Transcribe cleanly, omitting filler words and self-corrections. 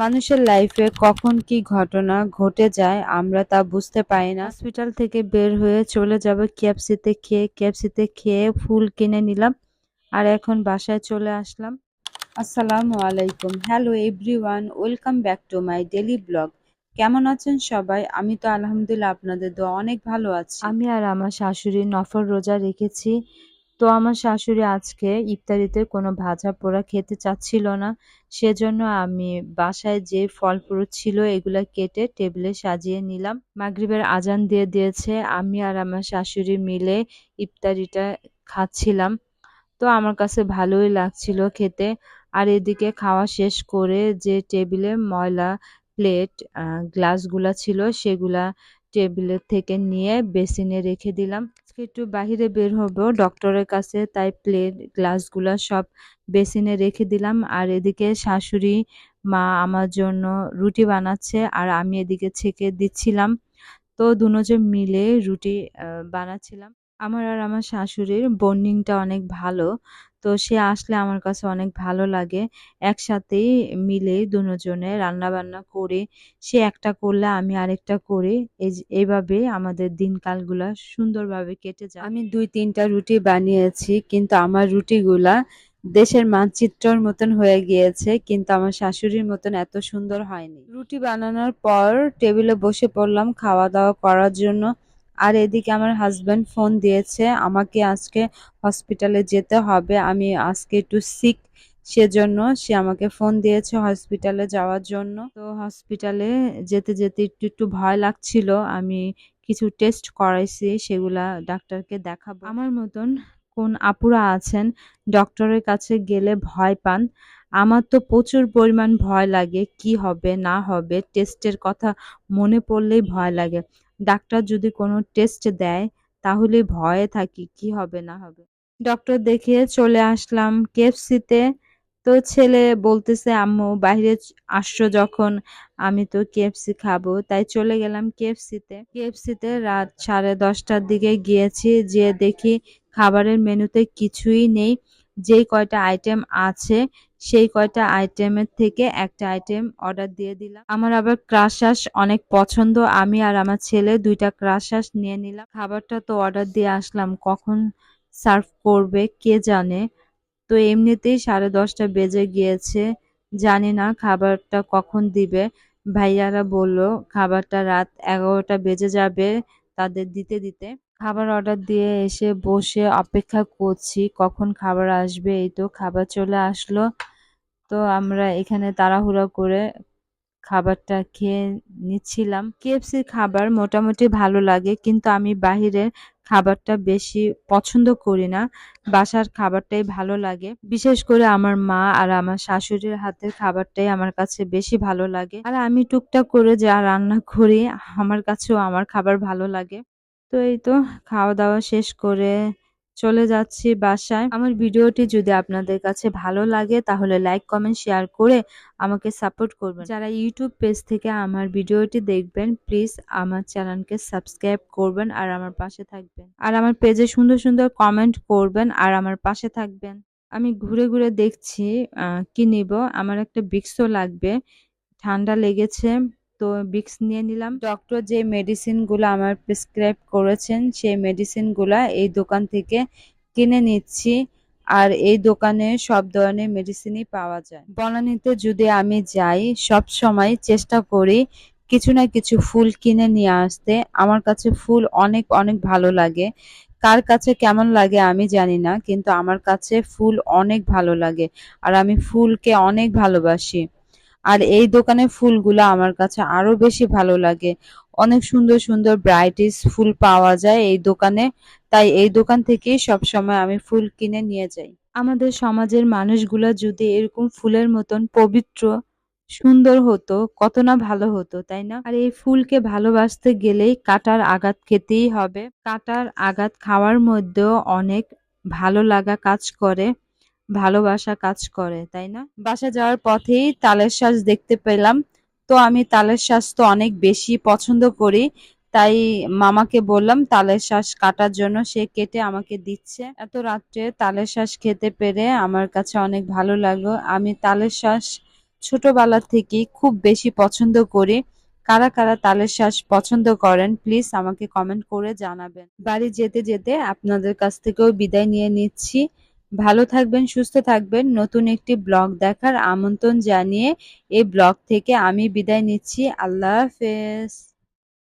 মানুষের লাইফে কখন কি ঘটনা ঘটে যায় আমরা তা বুঝতে পারি না। হসপিটাল থেকে বের হয়ে চলে যাব কেএফসিতে খেয়ে ফুল কিনে নিলাম আর এখন বাসায় চলে আসলাম। আসসালামু আলাইকুম, hello everyone, welcome back to my daily blog. কেমন আছেন সবাই? আমি তো আলহামদুলিল্লাহ আপনাদের দোয়া অনেক ভালো আছি। আমি আর আমার শাশুড়ি নফল রোজা রেখেছি। তো আমার শাশুড়ি আজকে ইফতারিতে কোনো ভাজা পোড়া খেতে চাচ্ছিল না, সেজন্য আমি বাসায় যে ফল ফ্রুট ছিল এগুলা কেটে টেবিলে সাজিয়ে নিলাম। মাগরিবের আজান দিয়ে দিয়েছে, আমি আর আমার শাশুড়ি মিলে ইফতারিটা খাচ্ছিলাম। তো আমার কাছে ভালোই লাগছিল খেতে। আর এদিকে খাওয়া শেষ করে যে টেবিলে ময়লা প্লেট গ্লাসগুলা ছিল সেগুলা টেবিলের থেকে নিয়ে বেসিনে রেখে দিলাম। আজকে একটু বাহিরে বের হব ডক্টরের কাছে, তাই প্লেট গ্লাসগুলা সব বেসিনে রেখে দিলাম। আর এদিকে শাশুড়ি মা আমার জন্য রুটি বানাচ্ছে আর আমি এদিকে ছেঁকে দিচ্ছিলাম। তো দুজন মিলে রুটি বানাচ্ছিলাম। আমার আর আমার শাশুড়ির বন্ডিংটা অনেক ভালো। তো সে আসলে আমার কাছে অনেক ভালো লাগে। একসাথেই মিলে দুজনে রান্নাবান্না করে, সে একটা করলে আমি আরেকটা করি। এইভাবে আমাদের দিনকালগুলা সুন্দরভাবে কেটে যায়। আমি ২-৩টা রুটি বানিয়েছি, কিন্তু আমার রুটিগুলা দেশের মানচিত্রর মতন হয়ে গিয়েছে, কিন্তু আমার শাশুড়ির মতন এত সুন্দর হয়নি। রুটি বানানোর পর টেবিলে বসে পড়লাম খাওয়া দাওয়া করার জন্য। আর এদিকে আমার হাজবেন্ড ফোন দিয়েছে, আমাকে আজকে হসপিটালে যেতে হবে, আমি আজকে একটু সিক, সেজন্য সে আমাকে ফোন দিয়েছে হসপিটালে যাওয়ার জন্য। তো হসপিটালে যেতে যেতে একটু একটু ভয় লাগছিল। আমি কিছু টেস্ট করাইছি, সেগুলা ডাক্তারকে দেখাবো। আমার মতন কোন আপুরা আছেন ডক্টরের কাছে গেলে ভয় পান? আমার তো প্রচুর পরিমাণ ভয় লাগে, কি হবে না হবে টেস্টের কথা মনে পড়লেই ভয় লাগে। ডাক্তার যদি কোনো টেস্ট দেয় তাহলে ভয়ে থাকি কি হবে না হবে। ডক্টর দেখিয়ে চলে আসলাম কেএফসিতে। তো ছেলে বলতেছে আম্মু বাইরে আসছো যখন, আমি তো কেএফসি খাবো, তাই চলে গেলাম কেএফসিতে রাত 10:30টার দিকে গিয়েছি, যে দেখি খাবারের মেনুতে কিছুই নেই। যেই কয়টা আইটেম আছে সেই কয়টা আইটেমের থেকে একটা আইটেম অর্ডার দিয়ে দিলাম। আমার আবার ক্রাশাস অনেক পছন্দ, আমি আর আমার ছেলে 2টা ক্রাশাস নিয়ে নিলাম। খাবারটা তো অর্ডার দিয়ে আসলাম, কখন সার্ভ করবে কে জানে। তো এমনিতেই 10:30টা বেজে গিয়েছে, জানি না খাবারটা কখন দিবে। ভাইয়ারা বলল খাবারটা রাত 11টা বেজে যাবে তাদের দিতে দিতে। খাবার অর্ডার দিয়ে এসে বসে অপেক্ষা করছি কখন খাবার আসবে। এই তো খাবার চলে আসলো। তো আমরা এখানে তাড়াহুড়া করে খাবারটা খেয়ে নিচ্ছিলাম। কেএফসির খাবার মোটামুটি ভালো লাগে, কিন্তু আমি বাহিরের খাবারটা বেশি পছন্দ করি না। বাসার খাবারটাই ভালো লাগে। বিশেষ করে আমার মা আর আমার শাশুড়ির হাতের খাবারটাই আমার কাছে বেশি ভালো লাগে। আর আমি টুকটাক করে যা রান্না করি আমার কাছেও আমার খাবার ভালো লাগে। তো এই তো খাওয়া দাওয়া শেষ করে চলে যাচ্ছি বাসায়। আমার ভিডিওটি যদি আপনাদের কাছে ভালো লাগে তাহলে লাইক কমেন্ট শেয়ার করে আমাকে সাপোর্ট করবেন। যারা ইউটিউব পেজ থেকে আমার ভিডিওটি দেখবেন প্লিজ আমার চ্যানেলকে সাবস্ক্রাইব করবেন আর আমার পাশে থাকবেন। আর আমার পেজে সুন্দর সুন্দর কমেন্ট করবেন আর আমার পাশে থাকবেন। আমি ঘুরে ঘুরে দেখছি কি নিব। আমার একটা ভিক্সও লাগবে, ঠান্ডা লেগেছে, তো ভিক্স নিয়ে নিলাম। ডক্টর যে মেডিসিনগুলো আমার প্রেসক্রাইব করেছেন সেই মেডিসিনগুলা এই দোকান থেকে কিনে নিচ্ছি। আর এই দোকানে সব ধরনের মেডিসিনই পাওয়া যায়। বনানীতে যদি আমি যাই সব সময় চেষ্টা করি কিছু না কিছু ফুল কিনে নিয়ে আসতে। আমার কাছে ফুল অনেক অনেক ভালো লাগে। কার কাছে কেমন লাগে আমি জানি না, কিন্তু আমার কাছে ফুল অনেক ভালো লাগে আর আমি ফুলকে অনেক ভালোবাসি। আর এই দোকানের ফুলগুলা আমার কাছে আরো বেশি ভালো লাগে। অনেক সুন্দর সুন্দর ভ্যারাইটিস ফুল পাওয়া যায় এই দোকানে, তাই এই দোকান থেকেই সবসময় আমি ফুল কিনে নিয়ে যাই। আমাদের সমাজের মানুষগুলা যদি এরকম ফুলের মতন পবিত্র সুন্দর হতো কত না ভালো হতো, তাই না? আর এই ফুলকে ভালোবাসতে গেলেই কাঁটার আঘাত খেতেই হবে। কাঁটার আঘাত খাওয়ার মধ্যেও অনেক ভালো লাগা কাজ করে, ভালোবাসা কাজ করে, তাই না? বাসা যাওয়ার পথেই তালের শাঁস দেখতে পেলাম। তো আমি তালের শাঁস তো অনেক বেশি পছন্দ করি, তাই মামাকে বললাম তালের শাঁস কাটার জন্য, সে কেটে আমাকে দিচ্ছে। এত রাত্রে তালের শাঁস খেতে পেরে আমার কাছে অনেক ভালো লাগলো। আমি তালের শাঁস ছোটবেলা থেকেই খুব বেশি পছন্দ করি। কারা কারা তালের শ্বাস পছন্দ করেন প্লিজ আমাকে কমেন্ট করে জানাবেন। বাড়ি যেতে যেতে আপনাদের কাছ থেকেও বিদায় নিয়ে নিচ্ছি। ভালো থাকবেন, সুস্থ থাকবেন। নতুন একটি ব্লগ দেখার আমন্ত্রণ জানিয়ে এই ব্লগ থেকে আমি বিদায় নিচ্ছি। আল্লাহ হাফেজ।